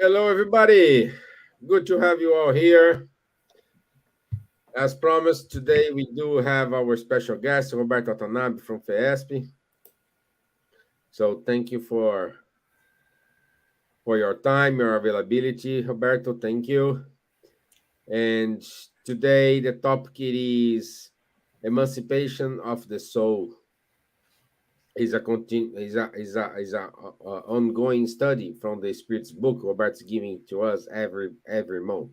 Hello, everybody. Good to have you all here. As promised, today we do have our special guest, Roberto Watanabe from FEESP. So thank you for your time, your availability, Roberto. Thank you. And today the topic is Emancipation of the Soul. Is a ongoing study from the Spirit's book Roberto's giving to us every month.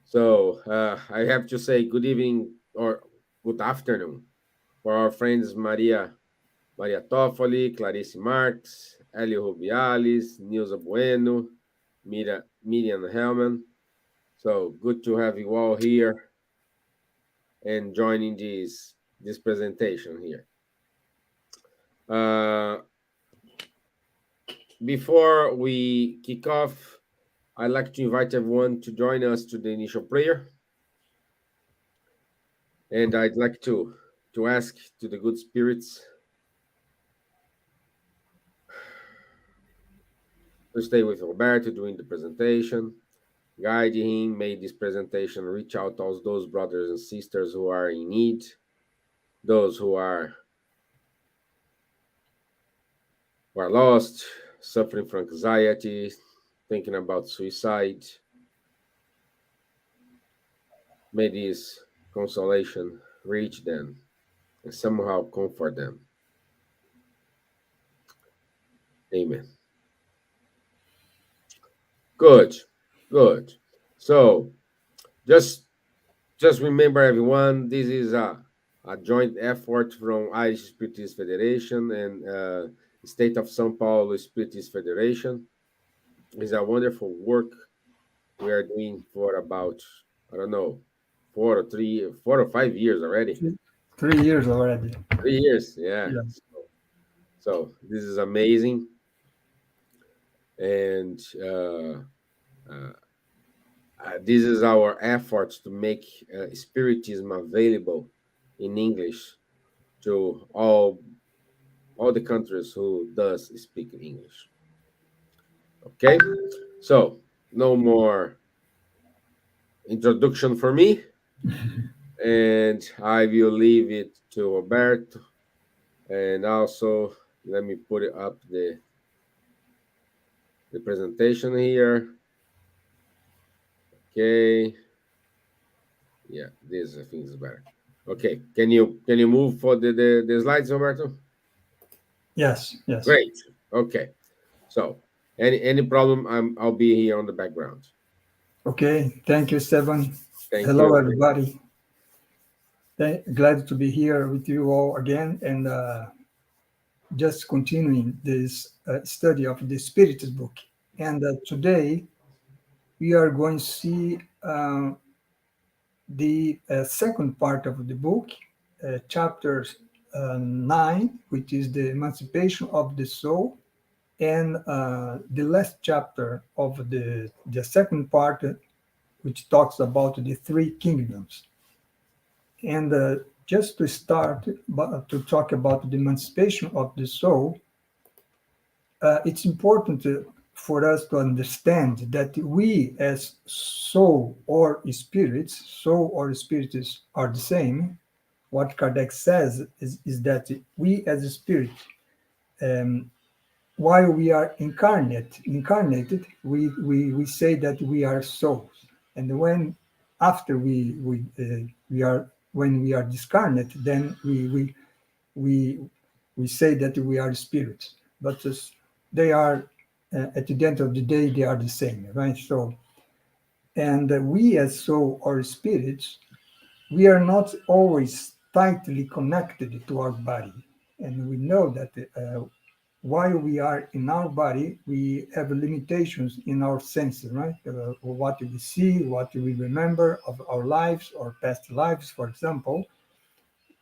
So I have to say good evening or good afternoon for our friends Maria Toffoli, Clarice Marx, Elio Rubiales, Nilza Bueno, Miriam Hellman. So good to have you all here and joining this presentation here. Before we kick off, I'd like to invite everyone to join us to the initial prayer. And I'd like to ask to the good spirits to stay with Roberto during the presentation, guide him, may this presentation reach out to all those brothers and sisters who are in need, those who are lost, suffering from anxiety, thinking about suicide. May this consolation reach them and somehow comfort them. Amen. Good. So just remember, everyone, this is a joint effort from Irish Spiritist Federation and State of São Paulo Spiritist Federation. It's a wonderful work we are doing for about, I don't know, 4 or 5 years already. 3 years already. 3 years, yeah. So this is amazing. And this is our efforts to make Spiritism available in English to all the countries who does speak English. Okay, so no more introduction for me, and I will leave it to Roberto. And also, let me put it up the presentation here. Okay, yeah, this I think is better. Okay, can you move for the slides, Roberto? Yes. Great. Okay. So, any problem? I'll be here on the background. Okay. Thank you, Stefan. Thank Hello, you. everybody. Glad to be here with you all again, and just continuing this study of the Spiritist book. And today we are going to see the second part of the book, chapter 9, which is the Emancipation of the Soul, and the last chapter of the second part, which talks about the three kingdoms. And just to start to talk about the emancipation of the soul, it's important for us to understand that we as soul or spirits are the same. What Kardec says is that we as a spirit, while we are incarnated, we say that we are souls, and when after we are when we are discarnate, then we say that we are spirits. But they are at the end of the day they are the same, right? So, and we as soul or spirits, we are not always tightly connected to our body, and we know that. While we are in our body, we have limitations in our senses, right? What we see, what we remember of our lives or past lives, for example.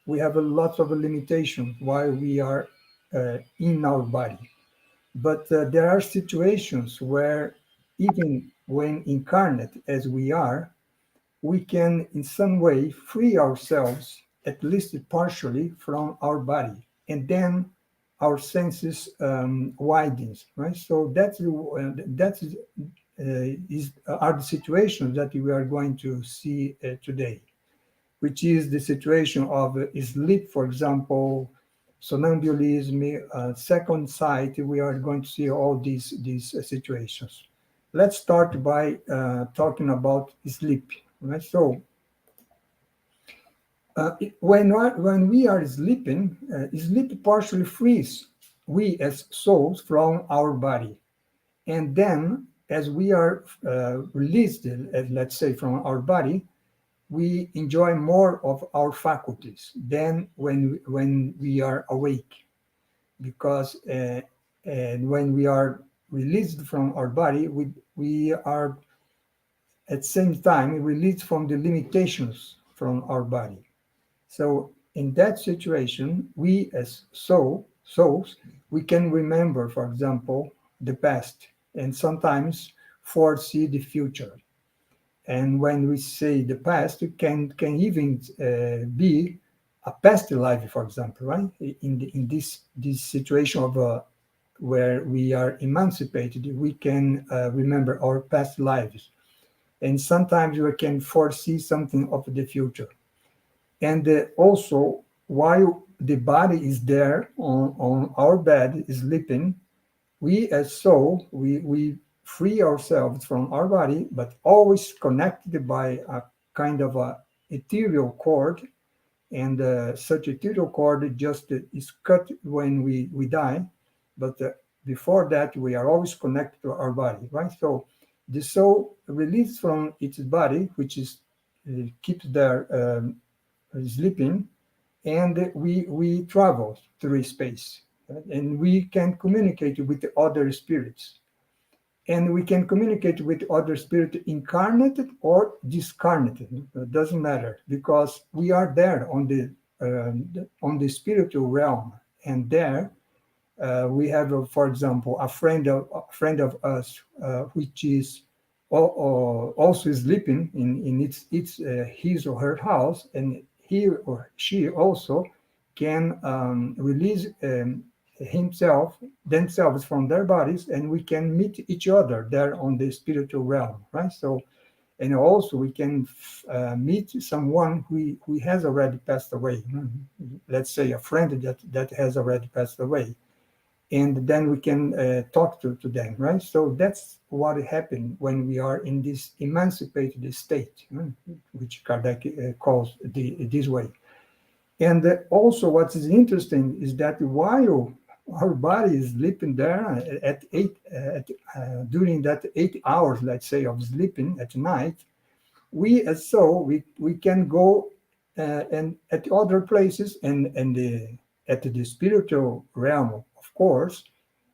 We have a lot of limitations while we are in our body. But there are situations where, even when incarnate as we are, we can in some way free ourselves, at least partially, from our body. And then our senses widens, right? So are the situations that we are going to see today, which is the situation of sleep, for example, somnambulism, second sight. We are going to see all these situations. Let's start by talking about sleep. Right? So when we are sleeping, sleep partially frees we as souls from our body, and then as we are released, let's say, from our body, we enjoy more of our faculties than when we are awake, because and when we are released from our body, we are at the same time released from the limitations from our body. So in that situation, we as souls, we can remember, for example, the past, and sometimes foresee the future. And when we say the past, it can even be a past life, for example, right? In this situation of where we are emancipated, we can remember our past lives, and sometimes we can foresee something of the future. And also, while the body is there on our bed sleeping, we as soul, we free ourselves from our body, but always connected by a kind of a ethereal cord. And such ethereal cord just is cut when we die, but before that we are always connected to our body, right? So the soul released from its body, which is keeps there sleeping, and we travel through space, right? And we can communicate with the other spirits, and we can communicate with other spirit, incarnated or discarnated. It doesn't matter, because we are there on the spiritual realm, and there we have, for example, a friend of us, which is also sleeping in its his or her house, and he or she also can release himself themselves from their bodies, and we can meet each other there on the spiritual realm, right? So, and also we can meet someone who has already passed away. Let's say a friend that has already passed away, and then we can talk to them, right? So that's what happened when we are in this emancipated state, which Kardec calls this way. And also, what is interesting is that while our body is sleeping there during that 8 hours, let's say, of sleeping at night, we as so we can go and at other places, and at the spiritual realm, of course,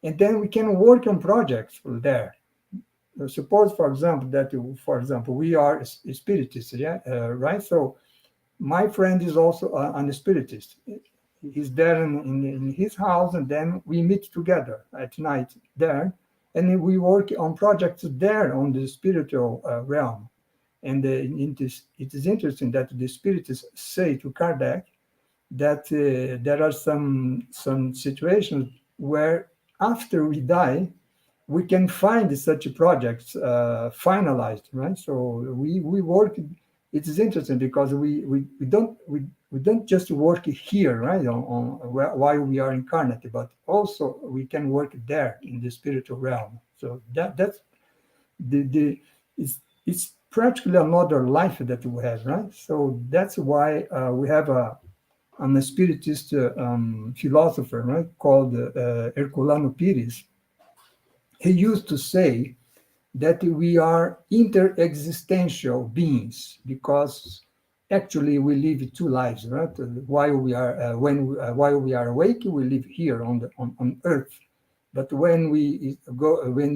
and then we can work on projects there. Suppose, for example, that we are spiritists, yeah, right? So my friend is also an spiritist. He's there in his house, and then we meet together at night there, and then we work on projects there on the spiritual realm. And it is interesting that the spiritists say to Kardec that there are some situations where after we die, we can find such projects finalized, right? So we work. It is interesting because we don't just work here, right, while we are incarnate, but also we can work there in the spiritual realm. So that's the it's practically another life that we have, right? So that's why we have a spiritist philosopher, right, called Herculano Pires. He used to say that we are interexistential beings, because actually we live two lives, right? While we are while we are awake, we live here on Earth, but when we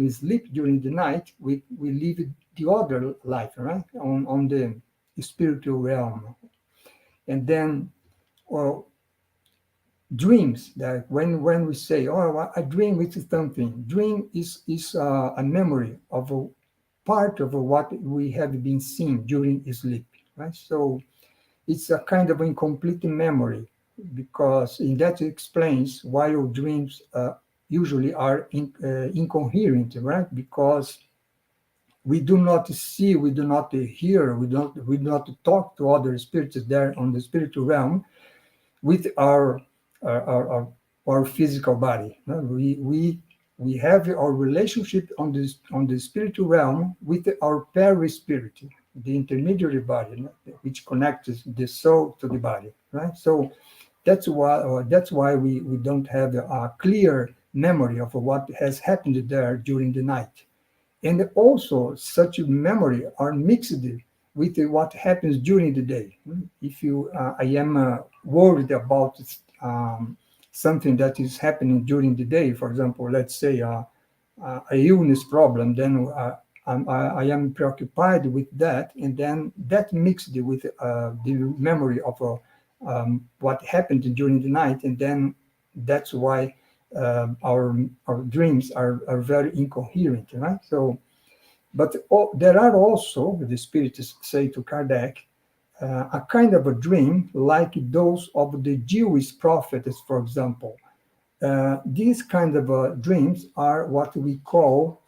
sleep during the night, we live the other life, right, on the spiritual realm. And then, well, dreams, that when we say, oh, I dream with something, dream is a memory of a part of what we have been seeing during sleep, right? So it's a kind of incomplete memory, because in that explains why our dreams usually are incoherent, right? Because we do not see, we do not hear, we do not talk to other spirits there on the spiritual realm with our, our, our, our physical body. No? We have our relationship on the spiritual realm with our perispirit, the intermediary body, no? Which connects the soul to the body, right? So that's why we don't have a clear memory of what has happened there during the night, and also such memory are mixed with what happens during the day. If you, I am worried about something that is happening during the day, for example, let's say a illness problem, then I am preoccupied with that, and then that mixed with the memory of what happened during the night, and then that's why our dreams are very incoherent, right? So, but there are also, the spirits say to Kardec, a kind of a dream like those of the Jewish prophets, for example. These kind of dreams are what we call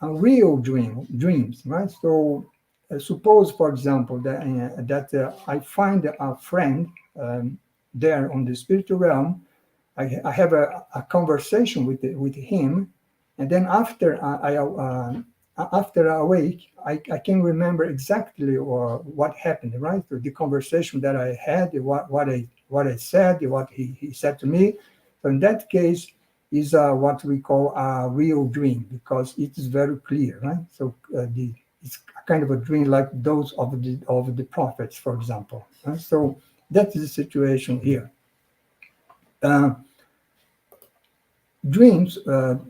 real dreams, right? So suppose, for example, that I find a friend there on the spiritual realm. I have a conversation with him, and then after I wake, I can remember exactly what happened, right? So the conversation that I had, what I said, what he said to me. So in that case, is what we call a real dream because it is very clear, right? So it's kind of a dream like those of the prophets, for example. Right? So that is the situation here. Uh, Dreams are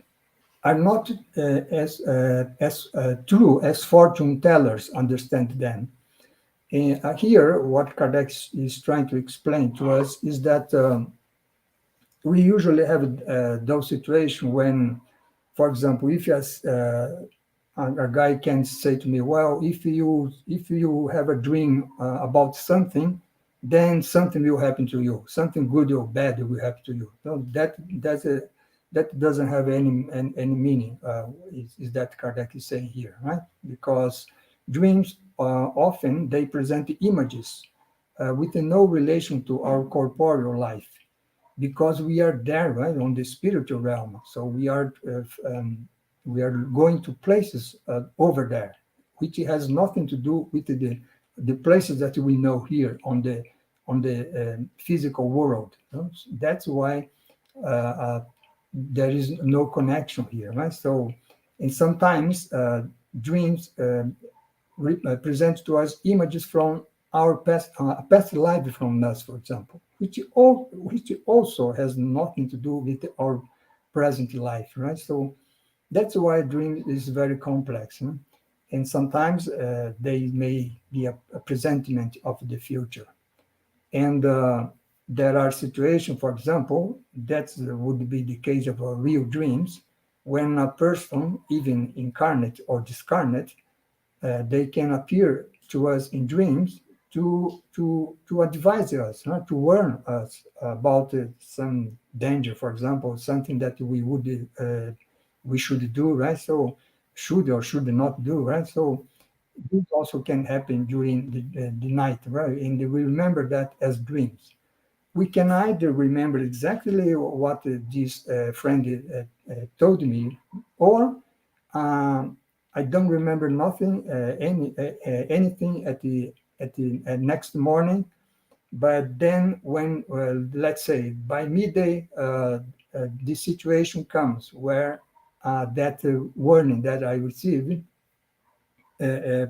not as true as fortune tellers understand them. And here, what Kardec is trying to explain to us is that we usually have those situations when, for example, if a guy can say to me, well, if you have a dream about something, then something will happen to you, something good or bad will happen to you. So that doesn't have any meaning. Is that Kardec is saying here, right? Because dreams often they present images with no relation to our corporeal life because we are there, right, on the spiritual realm. So we are going to places over there, which has nothing to do with the places that we know here on the physical world. You know? That's why there is no connection here, right? So, and sometimes dreams present to us images from our past life from us, for example, which also has nothing to do with our present life, right? So that's why dream is very complex, huh? And sometimes they may be a presentiment of the future. And there are situations, for example, that would be the case of real dreams, when a person, even incarnate or discarnate, they can appear to us in dreams to advise us, to warn us about some danger, for example, something that we should do, right? So should or should not do, right? So this also can happen during the night, right? And we remember that as dreams. We can either remember exactly what this friend told me, or I don't remember nothing, anything at the next morning. But then, when let's say by midday, the situation comes where that warning that I received uh, uh,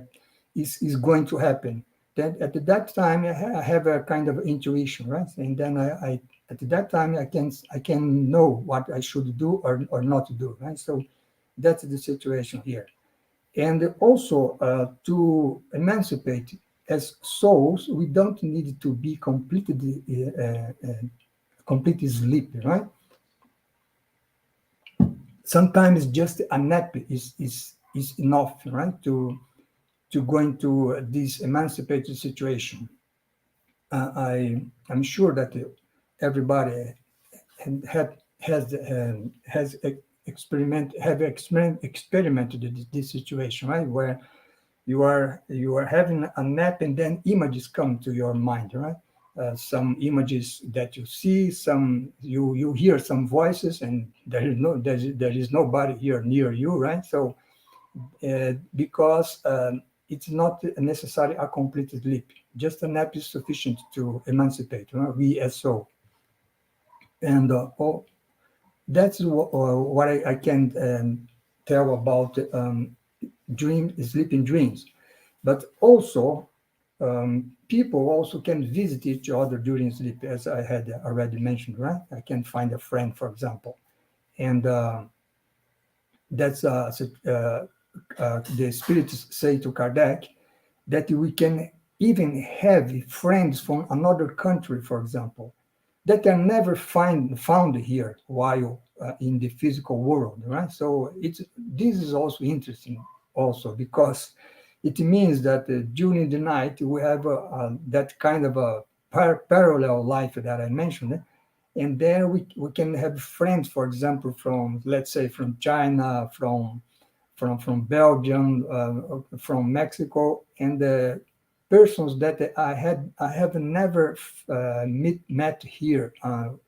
is going to happen. Then at that time, I have a kind of intuition, right? And then I at that time I can know what I should do or not do, right? So that's the situation here. And also, to emancipate as souls, we don't need to be completely sleepy, right? Sometimes just a nap is enough, right? To go into this emancipated situation. I'm sure that everybody and has experimented this situation, right? Where you are having a nap and then images come to your mind, right? Some images that you see, some you hear some voices, and there is nobody here near you, right? So because it's not necessarily a complete sleep. Just a nap is sufficient to emancipate, right? We as so. And that's what I can tell about sleeping dreams. But also, people also can visit each other during sleep, as I had already mentioned, right? I can find a friend, for example, and that's the spirits say to Kardec that we can even have friends from another country, for example, that are never found here while in the physical world, right? So this is also interesting, also because it means that during the night we have that kind of a parallel life that I mentioned, and there we can have friends, for example, from, let's say, from China, from Belgium, from Mexico, and the persons that I have never met here on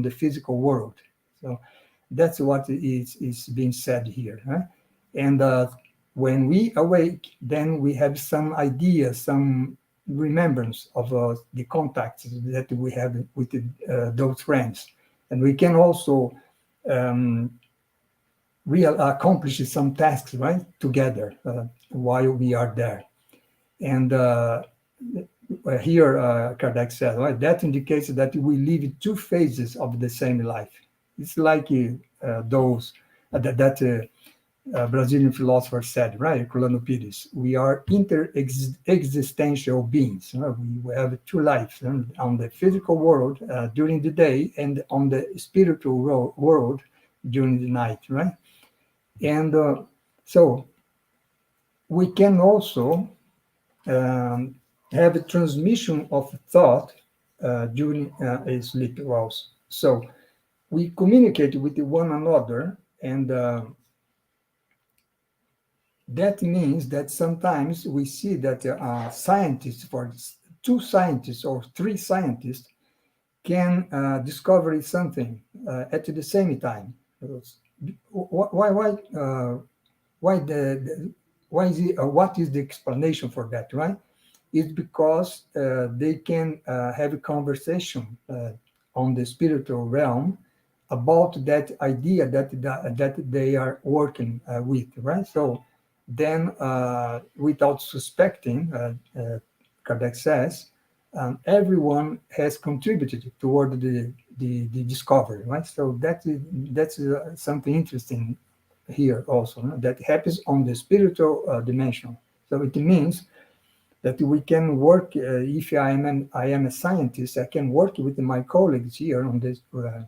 the physical world. So that's what is being said here. Huh? And when we awake, then we have some idea, some remembrance of the contacts that we have with those friends, and we can also um, real accomplish some tasks, right, together while we are there. And here Kardec said, right, that indicates that we live two phases of the same life. It's like those that Brazilian philosopher said, right, Colano Pires, we are inter-existential beings. We have two lives, on the physical world during the day and on the spiritual world during the night, right? And so we can also um, have a transmission of thought during a sleep also. So we communicate with one another, and that means that sometimes we see that scientists, for two scientists or three scientists, can discover something at the same time. Why why why is it, what is the explanation for that, right? It's because they can have a conversation on the spiritual realm about that idea that they are working with, right? So then, without suspecting, Kardec says, everyone has contributed toward the discovery, right? So that's something interesting here also, no? That happens on the spiritual dimension. So it means that we can work. If I am a scientist, I can work with my colleagues here on this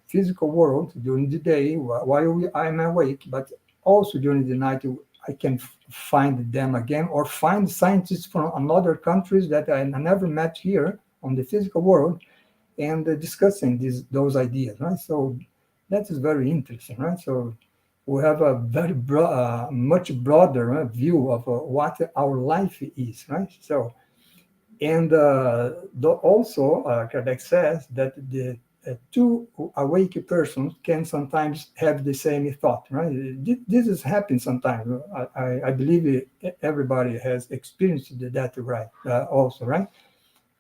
physical world during the day while I am awake, but also during the night I can find them again, or find scientists from another countries that I never met here on the physical world, and discussing those ideas, right? So that is very interesting, right? So we have a much broader view of what our life is, right? So, and also Kardec says that the two awake persons can sometimes have the same thought, right? This has happened sometimes. I believe everybody has experienced that, right? Also, right?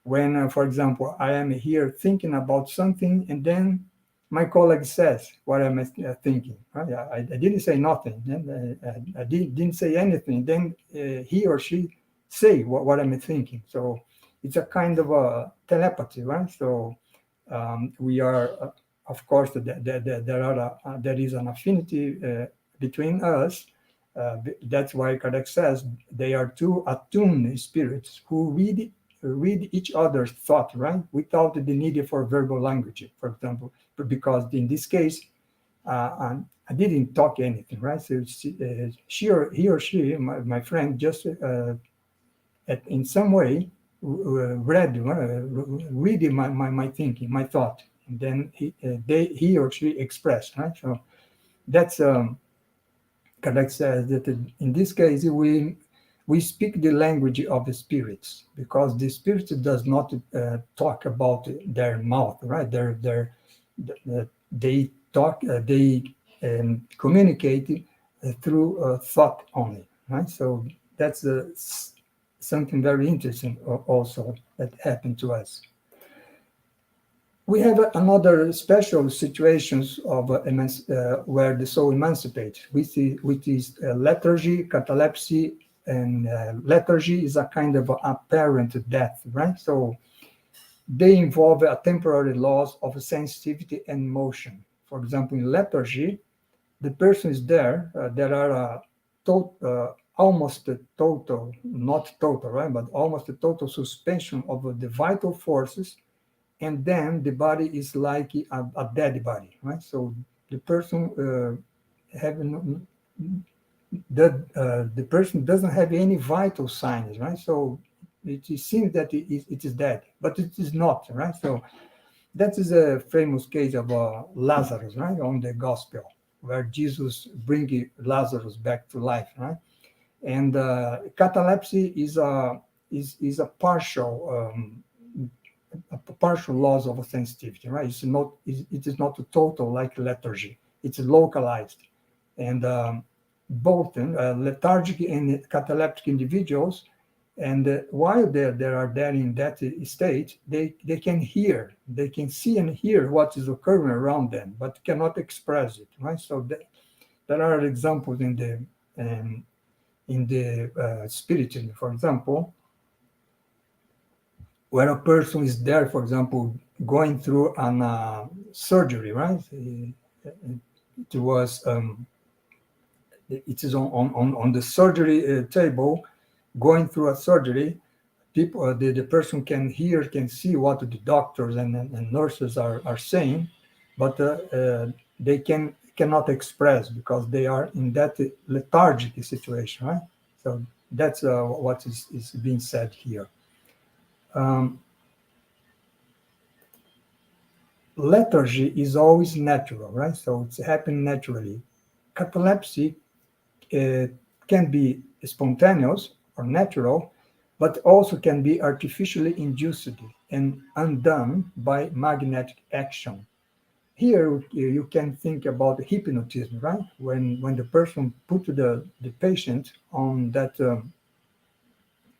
When, for example, I am here thinking about something, and then my colleague says what I'm thinking. Right? I didn't say nothing. Then I didn't say anything. Then he or she say what I'm thinking. So it's a kind of a telepathy, right? So we are, of course, there is an affinity between us. That's why Kardec says they are two attuned spirits who read each other's thought, right, without the need for verbal language, for example, because in this case, I didn't talk anything, right? So he or she, my friend, just in some way reading my thinking, my thought, and then he or she express, right? So that's Kardec says that in this case we speak the language of the spirits, because the spirit does not talk about their mouth, right? They talk, they communicate through thought only, right? So that's something very interesting also that happened to us. We have another special situations of where the soul emancipates, which is lethargy, catalepsy, and lethargy is a kind of apparent death, right? So they involve a temporary loss of sensitivity and motion. For example, in lethargy, the person is there. There are almost a total, not total, right, but almost a total suspension of the vital forces, and then the body is like a dead body, right? So the person having the person doesn't have any vital signs, right? So it seems that it is dead, but it is not, right? So that is a famous case of Lazarus, right, on the gospel, where Jesus bring Lazarus back to life, right? And catalepsy is a partial loss of sensitivity, right? It is not total like lethargy. It's localized, and both lethargic and cataleptic individuals, and while they are there in that state, they can hear, they can see and hear what is occurring around them, but cannot express it, right? So there are examples um, in the spiritism, for example, where a person is there, for example, going through an surgery, right? It was it is on the surgery table, going through a surgery. People, the person can hear, can see what the doctors and nurses are saying, but they cannot express because they are in that lethargic situation, right? So that's what is being said here. Um, Lethargy is always natural, right? So it's happening naturally. Catalepsy uh, can be spontaneous or natural, but also can be artificially induced and undone by magnetic action. Here you can think about hypnotism, right? When the person put the patient on that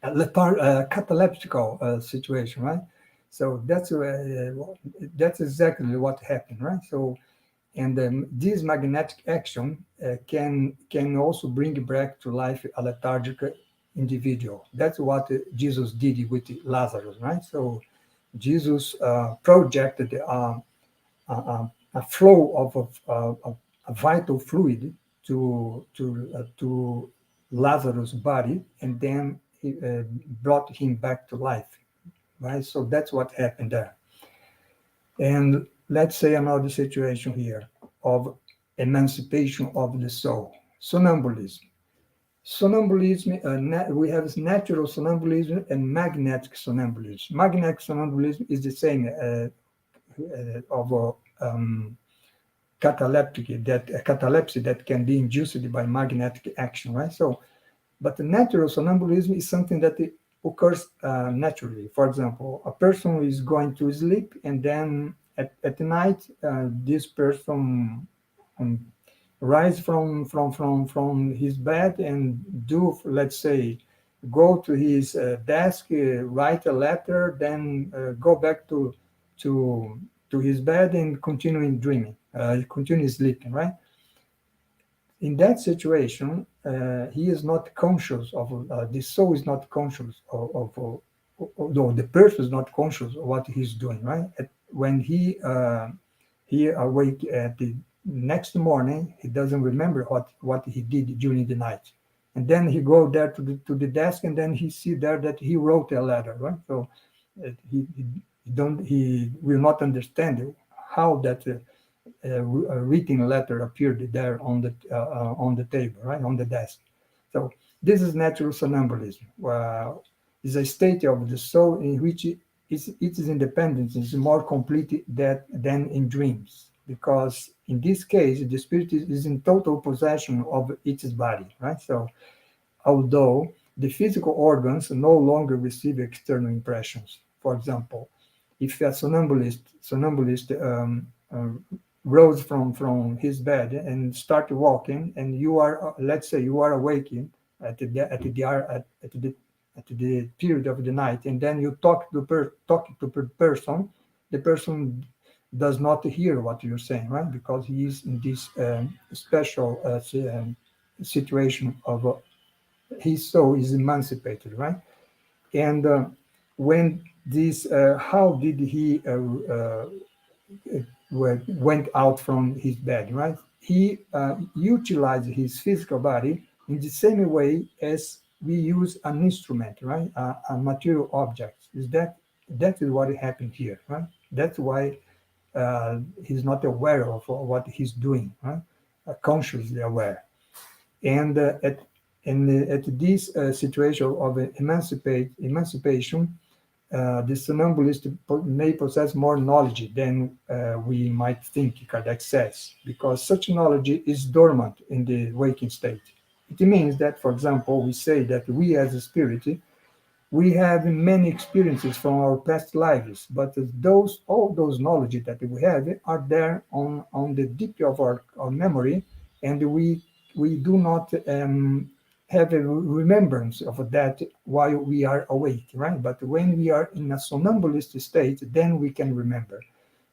cataleptical situation, right? So that's exactly what happened, right? So and this magnetic action can also bring back to life a lethargic individual. That's what Jesus did with Lazarus, right? So Jesus projected a flow of a vital fluid to Lazarus' body, and then he brought him back to life, right? So that's what happened there. And let's say another situation here of emancipation of the soul. Somnambulism. Somnambulism, we have natural somnambulism and magnetic somnambulism. Magnetic somnambulism is the same of catalepsy that can be induced by magnetic action, right? So, but the natural somnambulism is something that occurs naturally. For example, a person is going to sleep, and then at night, this person um, rise from his bed and do, let's say, go to his desk, write a letter, then go back to to his bed and continue dreaming, continue sleeping, right? In that situation, he is not conscious of the soul is not conscious no, the person is not conscious of what he's doing. Right, when he awake at the next morning, he doesn't remember what he did during the night, and then he go there to the desk, and then he see there that he wrote a letter. Right, so he will not understand how that. A written letter appeared there on the table, right, on the desk. So this is natural somnambulism. is a state of the soul in which its independence is more complete than in dreams, because in this case the spirit is in total possession of its body, right? So although the physical organs no longer receive external impressions. For example, if a somnambulist rose from his bed and start walking, and you are, let's say, you are awakened at the period of the night, and then you talk to the person, the person does not hear what you're saying, right? Because he is in this special situation of his soul is emancipated, right? And when this, how did he went out from his bed, right? He utilized his physical body in the same way as we use an instrument, right? A material object. That is what happened here, right? That's why he's not aware of what he's doing, right? Consciously aware. And at this situation of emancipation, the somnambulist may possess more knowledge than we might think, Kardec says, because such knowledge is dormant in the waking state. It means that, for example, we say that we as a spirit, we have many experiences from our past lives, but all those knowledge that we have are there on the deep of our memory, and we do not have a remembrance of that while we are awake, right? But when we are in a somnambulist state, then we can remember,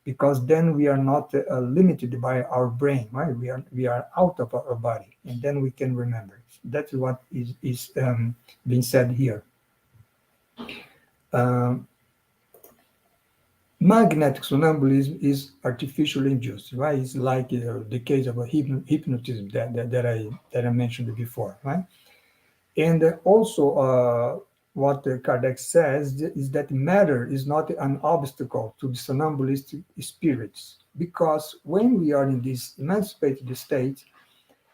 because then we are not limited by our brain, right? We are out of our body, and then we can remember. That's what is being said here. Um, Magnetic somnambulism is artificially induced, right? It's like the case of a hypnotism that I mentioned before, right? And also, what Kardec says is that matter is not an obstacle to the somnambulistic spirits, because when we are in this emancipated state,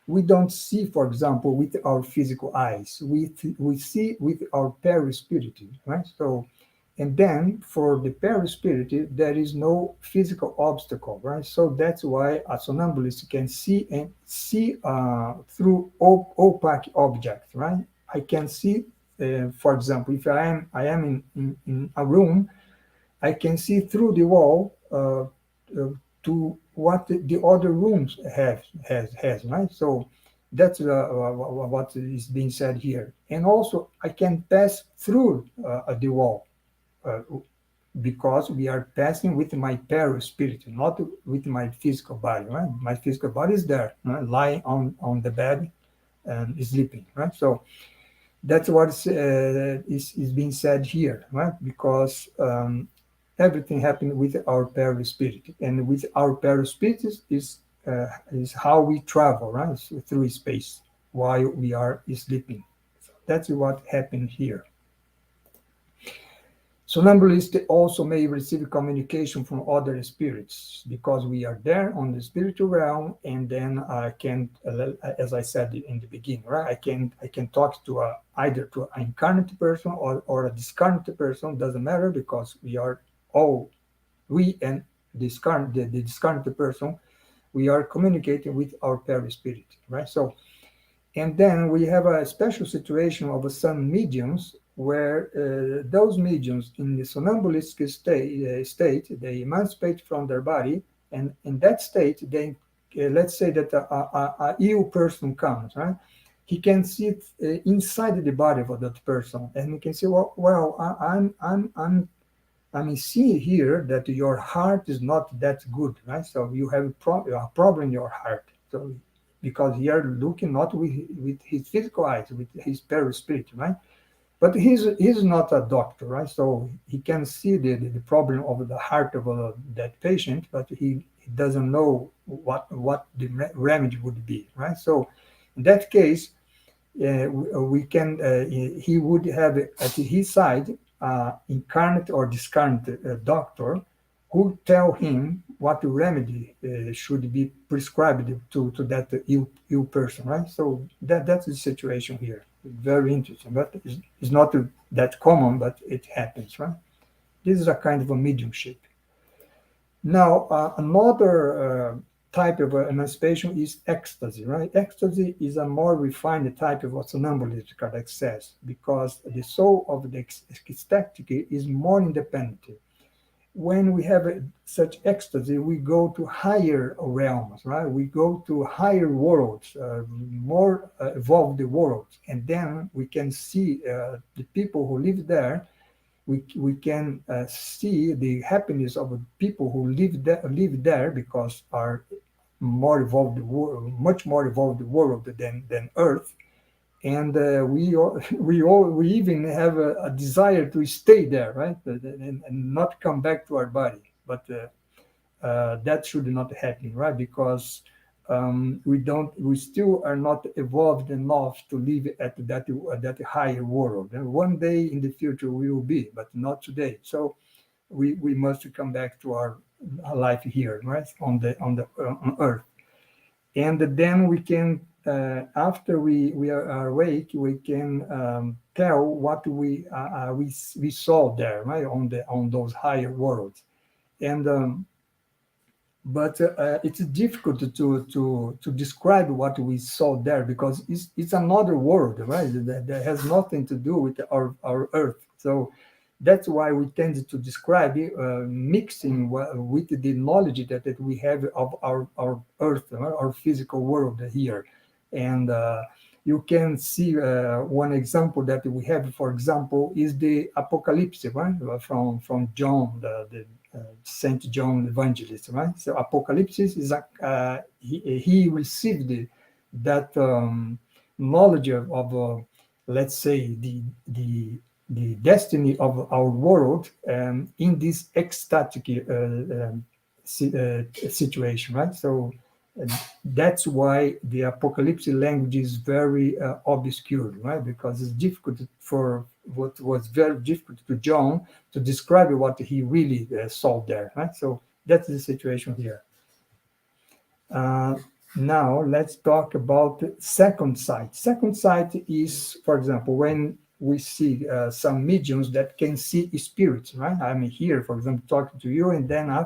we don't see, for example, with our physical eyes. We see with our perispiritual, right? So, and then for the perispiritual, there is no physical obstacle, right? So that's why a somnambulist can see through opaque objects, right? I can see, for example, if I am in a room, I can see through the wall to what the other rooms has, right? So that's what is being said here. And also, I can pass through the wall uh, because we are passing with my perispirit, not with my physical body, right? My physical body is there, right? Lying on the bed and sleeping, right? So that's what is being said here, right? Because everything happened with our perispirit, and with our perispirit is how we travel, right? So through space while we are sleeping. So that's what happened here. Somnambulists also may receive communication from other spirits because we are there on the spiritual realm, and then I can, as I said in the beginning, right? I can talk to either to an incarnate person or a discarnate person. Doesn't matter, because we and the discarnate person, we are communicating with our perispirit, right? So, and then we have a special situation of some mediums where those mediums in the somnambulistic state, they emancipate from their body, and in that state, they let's say that a ill person comes, right? He can sit inside the body of that person, and he can say, well, I mean, see here that your heart is not that good, right? So you have a problem in your heart. So because he are looking not with his physical eyes, with his perispirit, right? But he's not a doctor, right? So he can see the problem of the heart of that patient, but he doesn't know what the remedy would be, right? So in that case, we can he would have at his side incarnate or discarnate doctor who tell him what remedy should be prescribed to that ill person, right? So that's the situation here. Very interesting, but it's not that common, but it happens, right? This is a kind of a mediumship. Now, another type of emancipation is ecstasy, right? Ecstasy is a more refined type of somnambulism, Kardec says, because the soul of the ecstatic is more independent. When we have such ecstasy, we go to higher realms, right? We go to higher worlds, more evolved worlds, and then we can see the people who live there. We can see the happiness of people who live there because are more evolved, much more evolved world than Earth, and we even have a desire to stay there, right, and not come back to our body. But that should not happen, right? Because we still are not evolved enough to live at that higher world. And one day in the future we will be, but not today. So we must come back to our life here, right, on Earth, and then we can. After we are awake, we can tell what we saw there, right, on those higher worlds, and but it's difficult to describe what we saw there because it's another world, right? That has nothing to do with our Earth. So that's why we tend to describe it, mixing with the knowledge that we have of our Earth, our physical world here. And you can see one example that we have, for example, is the Apocalypse, right? From John, the Saint John Evangelist, right? So Apocalypse is he received that knowledge of let's say the destiny of our world in this ecstatic situation, right? So uh, that's why the apocalypse language is very obscure, right? Because it's difficult for what was very difficult to John to describe what he really saw there, right? So that's the situation here. Uh, Now let's talk about second sight. Second sight is, for example, when we see some mediums that can see spirits, right? I'm here, for example, talking to you, and then I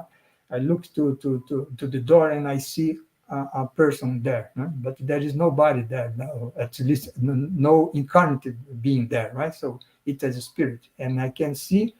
look to the door and I see a person there, right? But there is nobody there, no, at least no incarnated being there, right? So it is a spirit, and I can see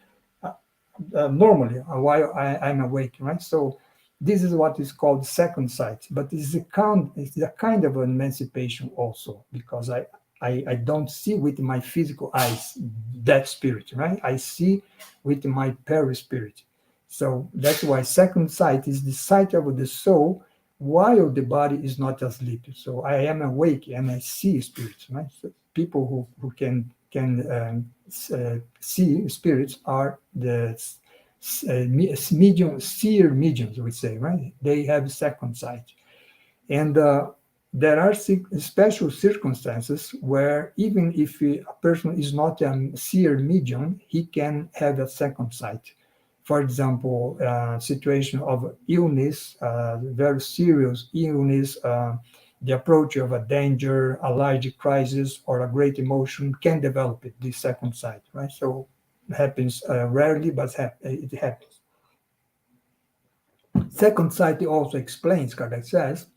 uh, normally while I'm awake, right? So this is what is called second sight, but it's a kind of emancipation also because I don't see with my physical eyes that spirit, right? I see with my perispirit. So that's why second sight is the sight of the soul while the body is not asleep. So I am awake and I see spirits, right? So people who can see spirits are the medium seer mediums, we say, right? They have second sight, and there are special circumstances where even if a person is not a seer medium, he can have a second sight. For example, situation of illness, very serious illness, the approach of a danger, allergic crisis, or a great emotion can develop it, this second sight, right? So it happens rarely, but it happens. Second sight also explains, Kardec says,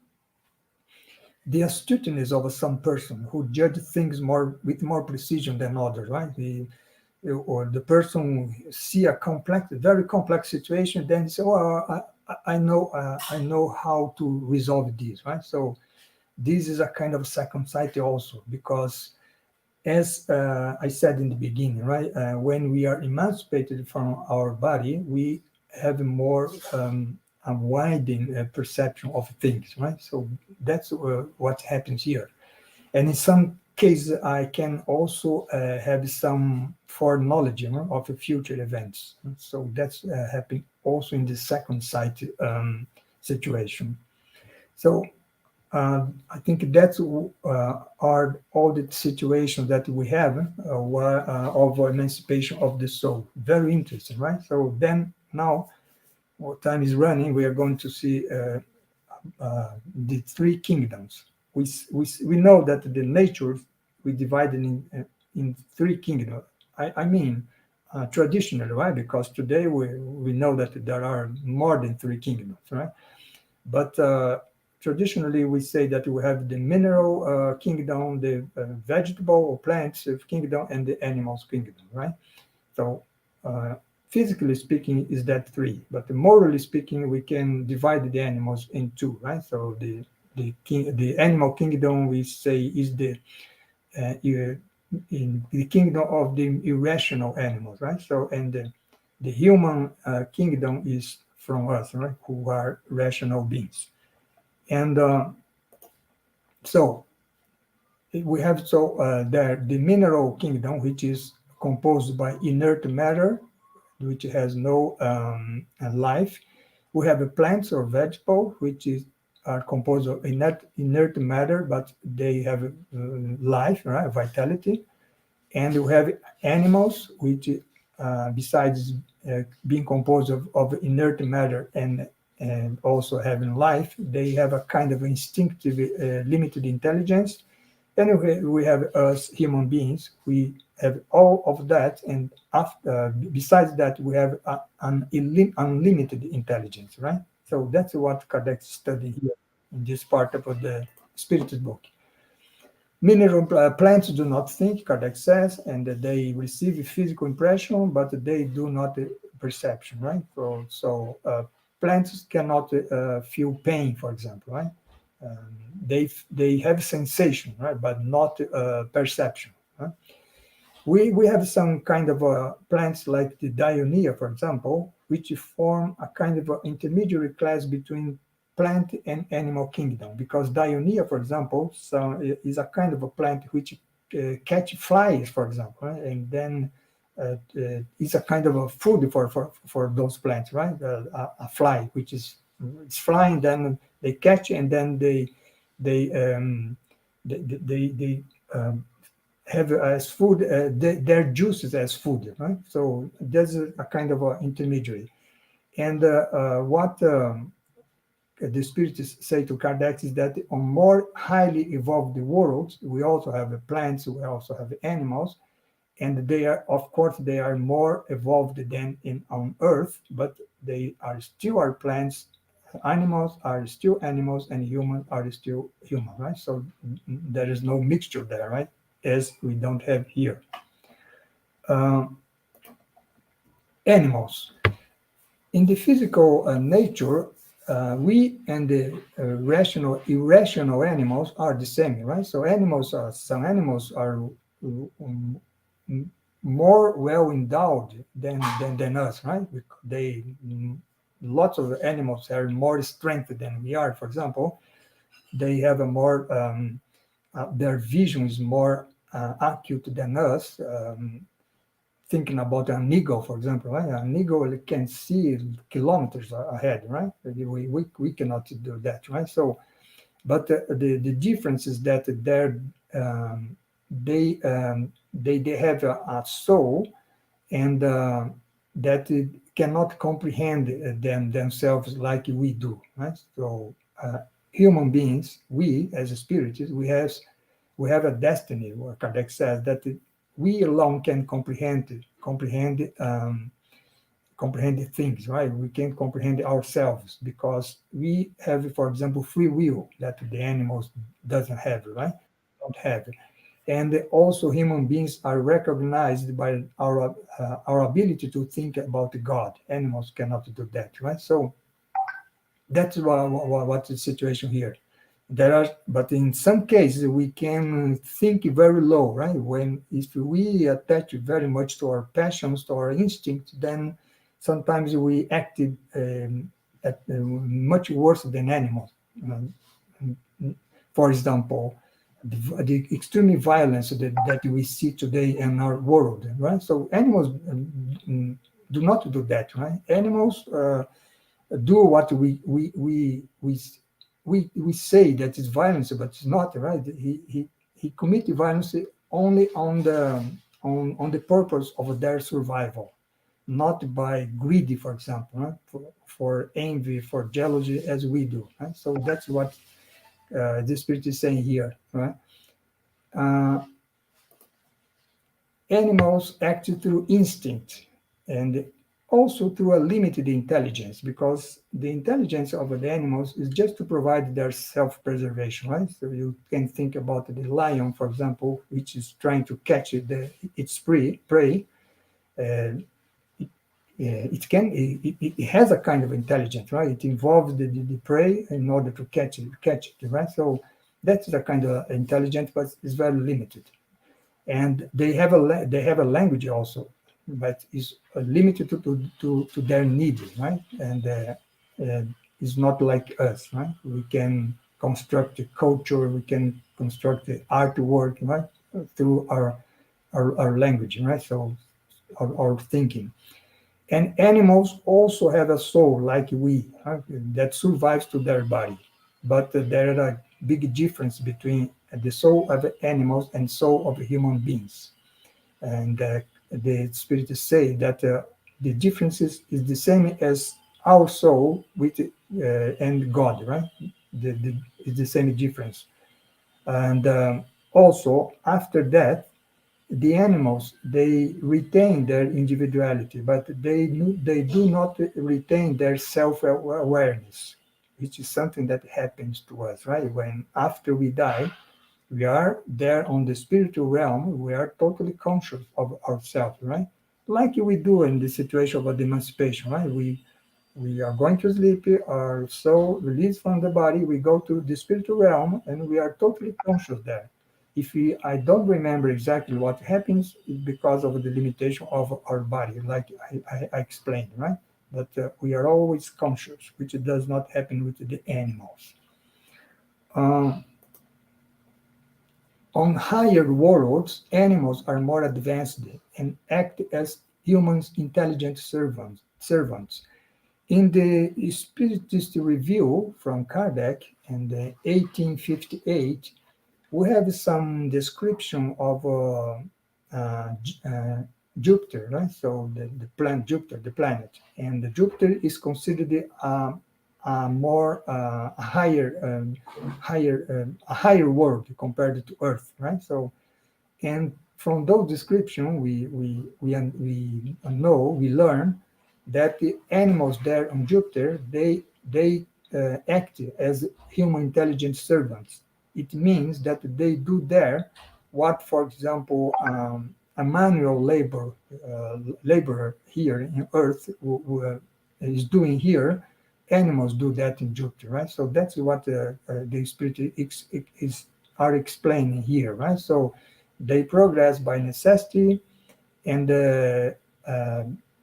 the astuteness of some person who judge things more with more precision than others, right? Or the person see a complex, very complex situation, then say, "Oh, I know how to resolve this," right? So this is a kind of second sight also, because as I said in the beginning, right, when we are emancipated from our body, we have more a widening perception of things, right? So that's what happens here. And in some cases, I can also have some foreknowledge, of future events. So that's happening also in the second sight situation. So I think that's are all the situations that we have of emancipation of the soul. Very interesting, right? So then now, our time is running. We are going to see the three kingdoms. We know that the nature we divided in three kingdoms. I mean, traditionally, right? Because today we know that there are more than three kingdoms, right? But traditionally, we say that we have the mineral kingdom, the vegetable or plants kingdom, and the animals kingdom, right? So, uh, physically speaking, is that three. But morally speaking, we can divide the animals in two, right? So the animal kingdom we say is in the kingdom of the irrational animals, right? So and the human kingdom is from us, right? Who are rational beings, and so we have there the mineral kingdom, which is composed by inert matter, which has no life. We have a plants or vegetable, which is are composed of inert matter, but they have life, right? Vitality. And we have animals, which besides being composed of inert matter and also having life, they have a kind of instinctive, limited intelligence. And we have us human beings, we have all of that, and besides that, we have an unlimited intelligence, right? So that's what Kardec studied here in this part of the Spirit's book. Mineral plants do not think, Kardec says, and they receive physical impression, but they do not perception, right? So plants cannot feel pain, for example, right? They have sensation, right, but not perception. Right? We have some kind of plants like the Dionaea, for example, which form a kind of intermediary class between plant and animal kingdom. Because Dionaea, for example, is a kind of a plant which catch flies, for example, right? And then it's a kind of a food for those plants, right? A fly, which is it's flying, then they catch, and then they they have as food their juices as food, right? So there's a kind of intermediary. And what the spirits say to Kardec is that on more highly evolved worlds, we also have plants, we also have animals, and they are, of course, they are more evolved than on Earth, but they are still our plants. Animals are still animals, and humans are still human, right? So there is no mixture there, right? As we don't have here. Uh, Animals. In the physical nature, we and the irrational animals are the same, right? So some animals are um, more well endowed than us, right? They lots of animals have more strength than we are. For example, they have a more their vision is more acute than us. Thinking about an eagle, for example, right? An eagle can see kilometers ahead, right? We cannot do that, right? So, but the difference is that um, they have a soul, and that it cannot comprehend themselves like we do, right? So, human beings, we as spirits, we have a destiny. Where Kardec says that we alone can comprehend things, right? We can comprehend ourselves because we have, for example, free will that the animals doesn't have, right? Don't have. And also, human beings are recognized by our ability to think about God. Animals cannot do that, right? So that's what's the situation here. There are, but in some cases we can think very low, right? When if we attach very much to our passions, to our instincts, then sometimes we act much worse than animals. Um, for example, the extreme violence that we see today in our world, right? So animals do not do that, right? Animals do what we say that is violence, but it's not, right. He committed violence only on the purpose of their survival, not by greedy, for example, right? For envy, for jealousy, as we do, right? So that's what the spirit is saying here, right. uh, Animals act through instinct and also through a limited intelligence, because the intelligence of the animals is just to provide their self-preservation, right? So you can think about the lion, for example, which is trying to catch its prey. Uh, it has a kind of intelligence, right? It involves the prey in order to catch it, right? So that's a kind of intelligence, but it's very limited. And they have a language also, but is limited to their needs, right? And it's not like us, right? We can construct a culture, we can construct the artwork, right, through our language, right? So our thinking. And animals also have a soul like we, that survives to their body. But there are a big difference between the soul of animals and soul of human beings. And the spirits say that the differences is the same as our soul with and God, right? It's the same difference. And also after that, the animals, they retain their individuality, but they do not retain their self-awareness, which is something that happens to us, right? When after we die, we are there on the spiritual realm, we are totally conscious of ourselves, right? Like we do in the situation of emancipation, right? We are going to sleep, our soul released from the body, we go to the spiritual realm, and we are totally conscious there. If I don't remember exactly what happens, it's because of the limitation of our body, like I explained, right? But we are always conscious, which does not happen with the animals. Uh, on higher worlds, animals are more advanced and act as humans' intelligent servants. In the Spiritist Review from Kardec in the 1858, we have some description of Jupiter, right? So the planet Jupiter, the planet, and the Jupiter is considered a more a higher world compared to Earth, right? So, and from those descriptions, we learn that the animals there on Jupiter, they act as human intelligence servants. It means that they do there what, for example, a manual laborer here in Earth is doing here. Animals do that in Jupiter, right? So that's what the spirit are explaining here, right? So they progress by necessity, and uh,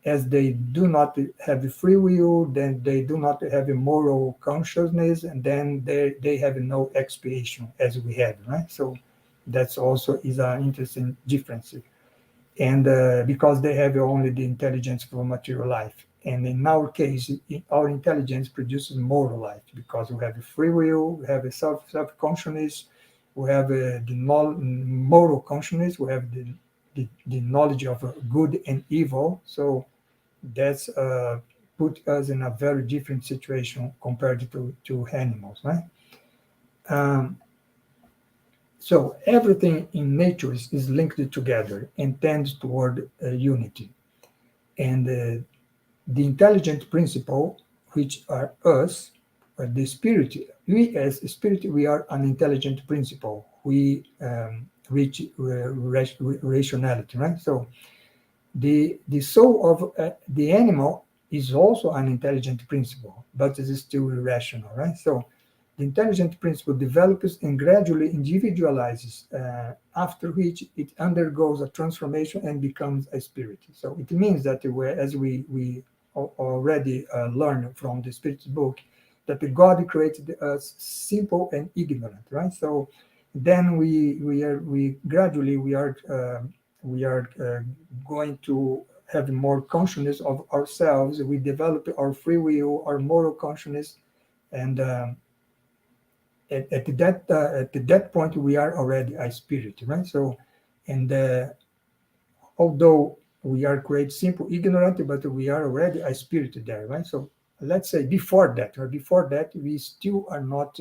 as they do not have free will, then they do not have a moral consciousness, and then they have no expiation as we have, right? So that's also is an interesting difference. And because they have only the intelligence for material life. And in our case, our intelligence produces moral life because we have a free will, we have a self consciousness, we have the moral consciousness, we have the knowledge of good and evil. So that's put us in a very different situation compared to animals, right? Um, so everything in nature is linked together and tends toward unity. And the intelligent principle, which are us, the spirit, we as spirit, we are an intelligent principle. We reach rationality, right? So the soul of the animal is also an intelligent principle, but it is still irrational, right? So the intelligent principle develops and gradually individualizes, after which it undergoes a transformation and becomes a spirit. So it means that as we already learned from the Spirit's book, that the God created us simple and ignorant, right? So then we gradually we are going to have more consciousness of ourselves. We develop our free will, our moral consciousness, and at that point we are already a spirit, right? So, and although we are created simple, ignorant, but we are already a spirit there, right? So let's say before that, we still are not.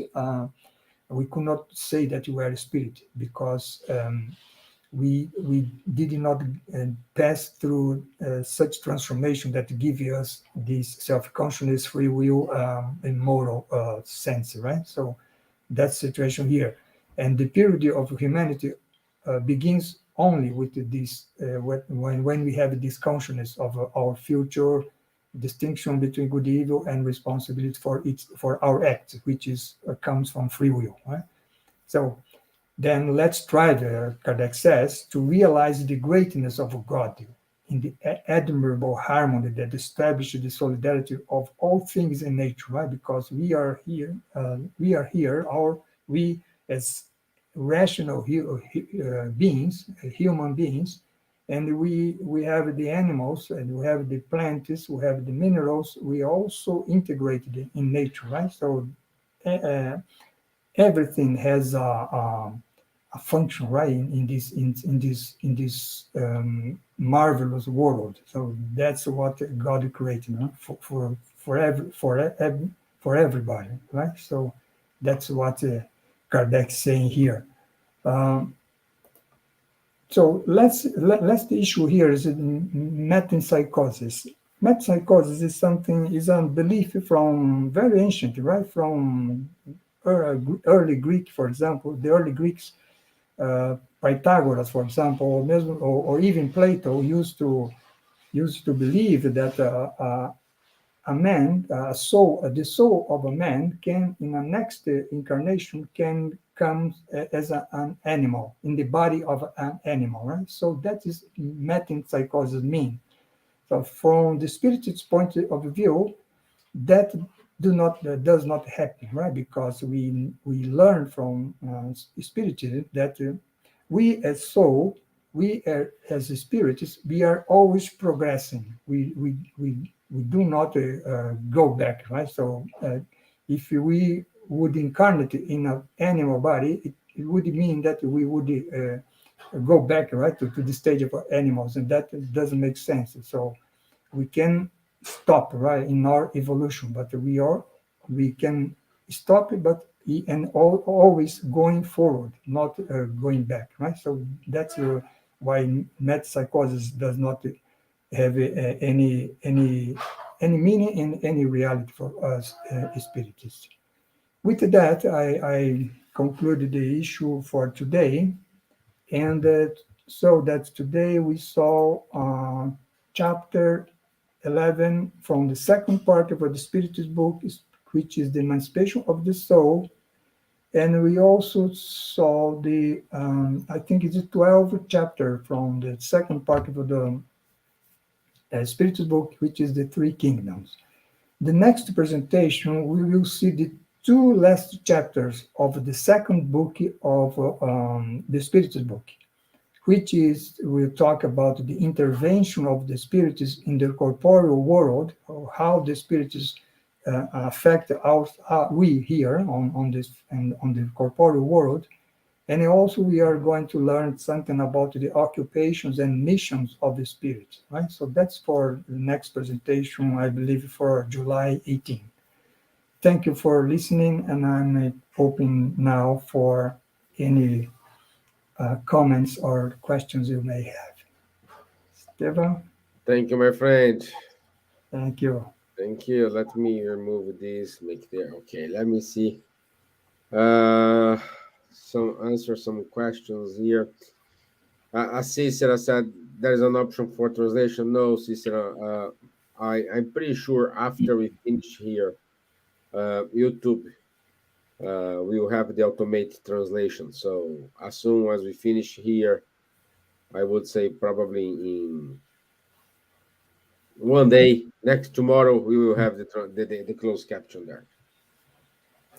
We could not say that we are a spirit because we did not pass through such transformation that give us this self-consciousness, free will, and moral sense, right? So that's the situation here. And the period of humanity begins only with this, when we have this consciousness of our future, distinction between good and evil, and responsibility for for our acts, which is comes from free will, right? So then let's try, Kardec says, to realize the greatness of God in the admirable harmony that establishes the solidarity of all things in nature, right? Because we are here, we as rational beings, human beings, and we have the animals, and we have the plants, we have the minerals, we also integrated in nature, right? So uh, everything has a function, right, in this marvelous world. So that's what God created, huh? For everybody, right? So that's what Kardec saying here. Um, so let's the issue here is metempsychosis. Metempsychosis is something is a belief from very ancient, right? From early Greek, for example, the early Greeks, Pythagoras, for example, or even Plato used to believe that a man, the soul of a man can, in a next incarnation, can come as an animal in the body of an animal, right? So that is metempsychosis mean. So from the spiritist point of view, that does not happen, right? Because we learn from spiritism that we as soul, we are, as spirits, we are always progressing. We do not go back, right? So if we would incarnate in an animal body, it would mean that we would go back, right, to the stage of animals, and that doesn't make sense. So we can stop, right, in our evolution, but we can stop it, but always going forward, not going back, right? So that's why metapsychosis does not have any meaning and any reality for us spiritists. With that, I concluded the issue for today, and so that today we saw chapter 11 from the second part of the Spiritist book, which is the Emancipation of the Soul. And we also saw I think it's the 12th chapter from the second part of the Spiritist book, which is the Three Kingdoms. The next presentation, we will see the two last chapters of the second book of the Spiritist book, which is, we'll talk about the intervention of the spirits in the corporeal world, or how the spirits affect we here on this and on the corporeal world. And also we are going to learn something about the occupations and missions of the spirits, right? So that's for the next presentation, I believe for July 18. Thank you for listening, and I'm open now for any comments or questions you may have. Stefan, Thank you, my friend. thank you. Thank you. Let me remove this. Make there. Okay. Let me see. Uh, some answer some questions here. Cicera said there is an option for translation. No, Cicera. I'm pretty sure after we finish here, YouTube we will have the automated translation. So as soon as we finish here, I would say probably in one Okay. day, next tomorrow, we will have the closed caption there.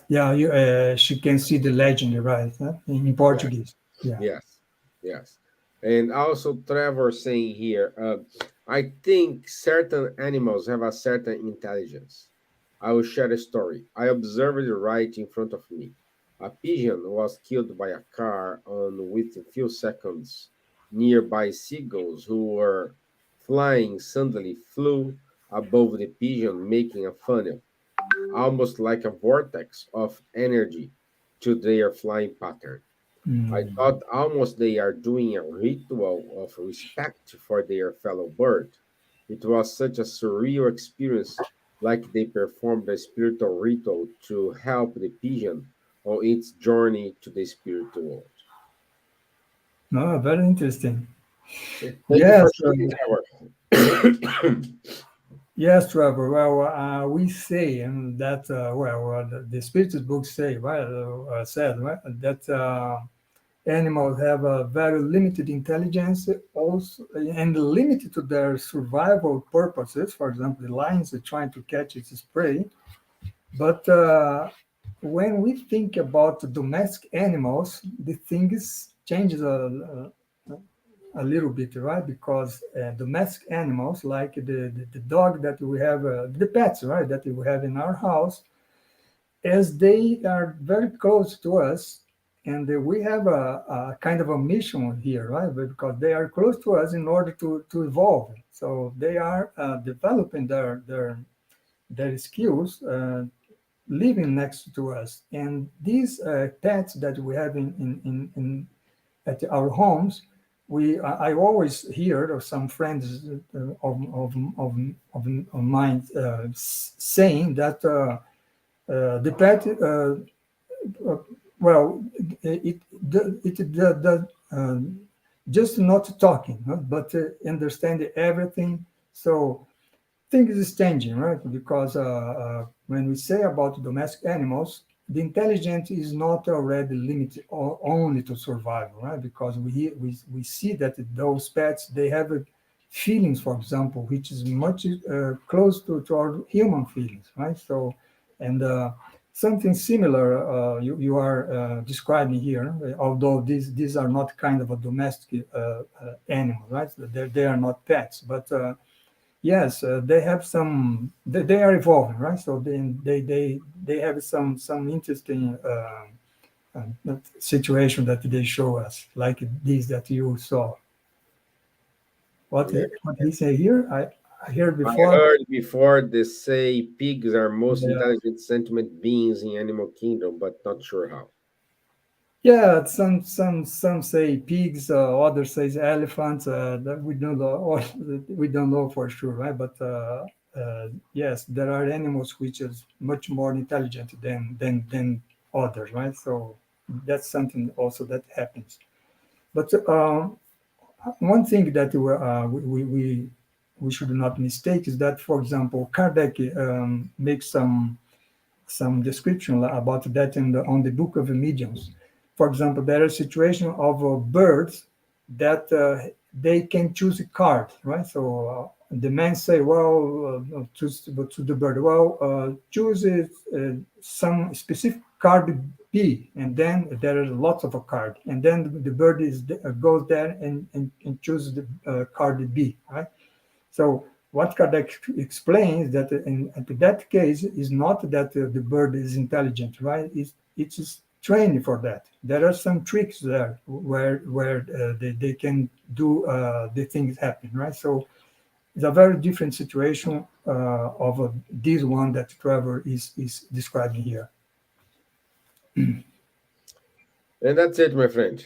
Yeah, she can see the legend, right? Huh? In Yes, Portuguese. Yeah. yes, yes. And also, Trevor saying here, I think certain animals have a certain intelligence. I will share a story. I observed it right in front of me. A pigeon was killed by a car on within few seconds. Nearby seagulls who were flying suddenly flew above the pigeon, making a funnel, almost like a vortex of energy to their flying pattern. I Mm. thought almost they are doing a ritual of respect for their fellow bird. It was such a surreal experience, like they performed a spiritual ritual to help the pigeon on its journey to the spiritual world. No, very interesting. Thank you Yes, for sharing, Trevor. yes, Trevor. Well, we say that the spirited books say, right, said right, that animals have a very limited intelligence, also, and limited to their survival purposes. For example, the lions are trying to catch its prey, but when we think about domestic animals, the things changes a little bit, right? Because domestic animals, like the dog that we have, the pets, right, that we have in our house, as they are very close to us, and we have a kind of a mission here, right? Because they are close to us in order to evolve. So they are developing their skills living next to us. And these pets that we have in at our homes, I always hear of some friends of mine saying that the pet, well, just not talking, huh, but understanding everything. So things is changing, right? Because when we say about domestic animals, the intelligence is not already limited only to survival, right? Because we see that those pets, they have feelings, for example, which is much close to our human feelings, right? So, and something similar you are describing here, although these are not kind of a domestic animal, right? They are not pets, but yes, they have some. They are evolving, right? So they have some interesting situation that they show us, like these that you saw. Yeah. What he say here? I heard I before. heard before they say pigs are most Yeah, intelligent sentient beings in animal kingdom, but not sure how. yeah. Some say pigs, others say elephants. That we don't know. Or we don't know for sure, right? But yes, there are animals which is much more intelligent than others, right? So that's something also that happens. But one thing that we should not mistake is that, for example, Kardec makes some description about that on the book of the mediums. For example, there are situations of birds that they can choose a card, right? So the man say, well, to the bird, well, choose some specific card B, and then there are lots of a card, and then the bird goes there and chooses the card B, right? So what Kardec explains that in that case is not that the bird is intelligent, right? It's trained for that. There are some tricks there where they can do the things happen, right? So it's a very different situation of this one that Trevor is describing here. And that's it, my friend.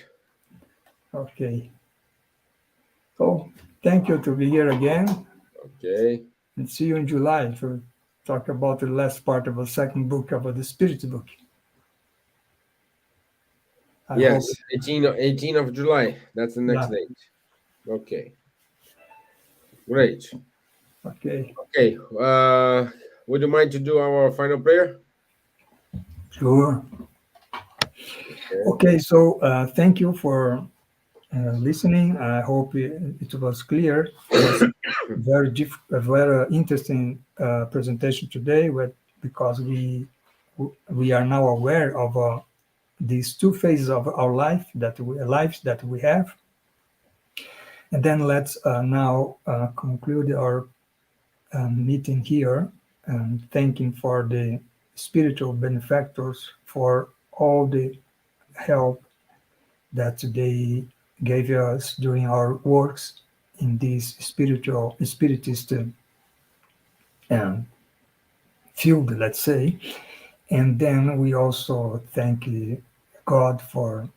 Okay, so thank you to be here again, Okay. and see you in July to talk about the last part of the second book of the Spirit book. I hope. Yes, 18 of July. That's the next Yeah. date. Okay, great. Okay. Okay, would you mind to do our final prayer? Sure. Okay. Okay. So thank you for listening. I hope it was clear. It was a very interesting presentation today, because we are now aware of these two phases of our lives that we have. And then let's now conclude our meeting here, and thanking for the spiritual benefactors for all the help that they gave us during our works in this spiritist um, field, let's say. And then we also thank God for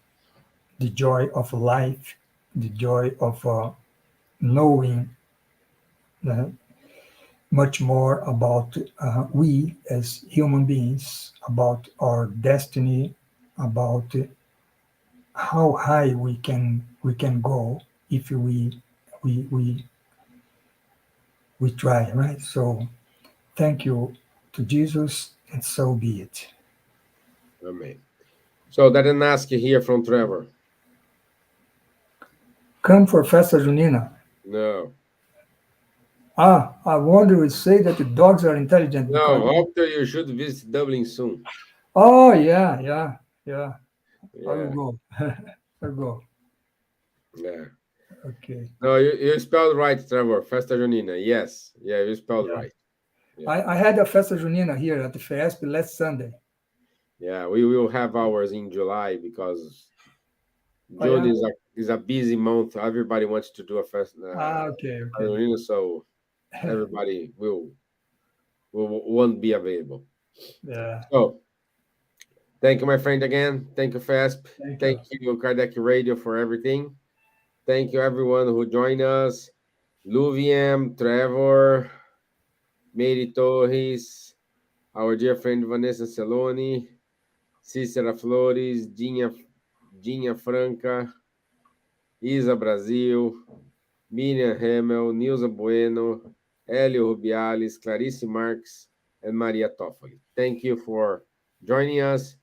the joy of life, the joy of knowing uh, much more about we as human beings, about our destiny, about how high we can go if we we we try, right? So thank you to Jesus, and so be it. Amen. So that didn't ask you here from Trevor. Come for Festa Junina. No. I wonder if say that the dogs are intelligent because. No, hope that you should visit Dublin soon. Oh yeah, yeah, yeah. I will Yeah, go. I'll go. yeah. Okay. No, you spelled right, Trevor. Festa Junina. Yes. Yeah, you spelled Yeah. right. Yeah. I had a Festa Junina here at the FEESP last Sunday. Yeah, we will have ours in July because Oh June yeah. is a busy month. Everybody wants to do a fest, Okay, okay. Halloween, so everybody will won't be available. Yeah. So thank you, my friend, again. Thank you, FASP. Thank Thank you. you, Kardec Radio, for everything. Thank you, everyone who joined us. Luviam, Trevor, Mary Torres, our dear friend Vanessa Celoni, Cícera Flores, Dinha Franca, Isa Brasil, Miriam Hamel, Nilza Bueno, Hélio Rubiales, Clarice Marques, and Maria Toffoli. Thank you for joining us.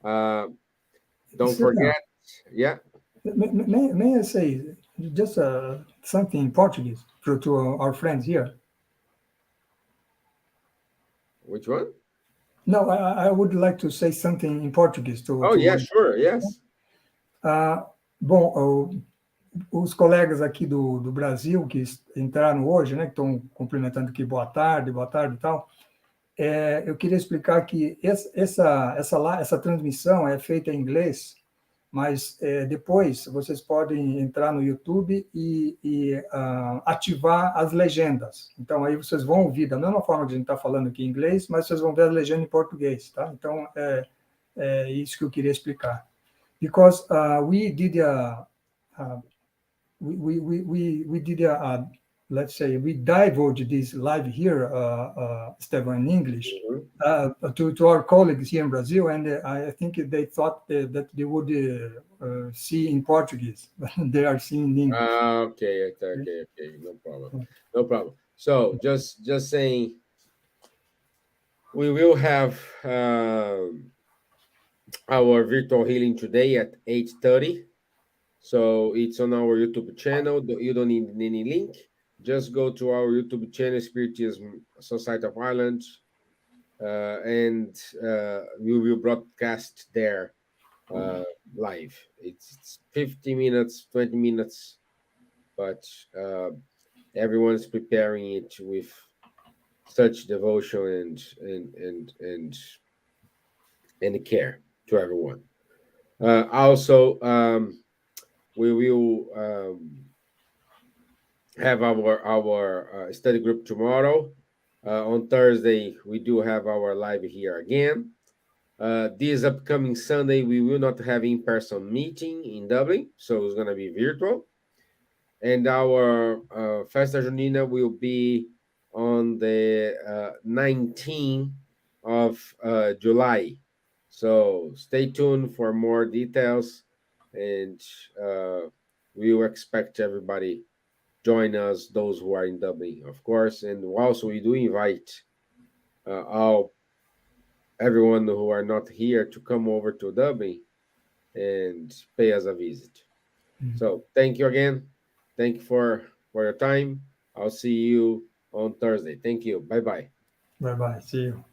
Uh, don't Stefan, forget, yeah, may I say just something in Portuguese to our friends here? which one? No, I would like to say something in Portuguese Oh, yeah, sure, yes. Ah, bom, os colegas aqui do Brasil que entraram hoje, né, que estão cumprimentando aqui, boa tarde e tal, eu queria explicar que essa transmissão é feita em inglês, mas depois vocês podem entrar no YouTube e ativar as legendas. Então, aí vocês vão ouvir, da mesma forma que a gente está falando aqui em inglês, mas vocês vão ver a legenda em português, tá? Então, é isso que eu queria explicar. Because we did a we did let's say we divulged this live here, Stefan, in English Mhm. to our colleagues here in Brazil, and I think they thought that they would see in Portuguese, but they are seeing in English. Okay, okay, no problem, no problem. So just saying, we will have our virtual healing today at 8:30. So it's on our YouTube channel. You don't need any link. Just go to our YouTube channel, Spiritism Society of Ireland, and we will broadcast there uh, live. It's 50 minutes, 20 minutes, but everyone's preparing it with such devotion and care to everyone. Also, we will have our study group tomorrow. On Thursday, we do have our live here again. This upcoming Sunday, we will not have in-person meeting in Dublin, so it's going to be virtual. And our Festa Junina will be on the 19th of July. So stay tuned for more details, and we will expect everybody join us, those who are in Dublin, of course. And also, we do invite all everyone who are not here to come over to Dublin and pay us a visit. So thank you again. Thank you for your time. I'll see you on Thursday. Thank you. Bye bye. Bye bye. See you.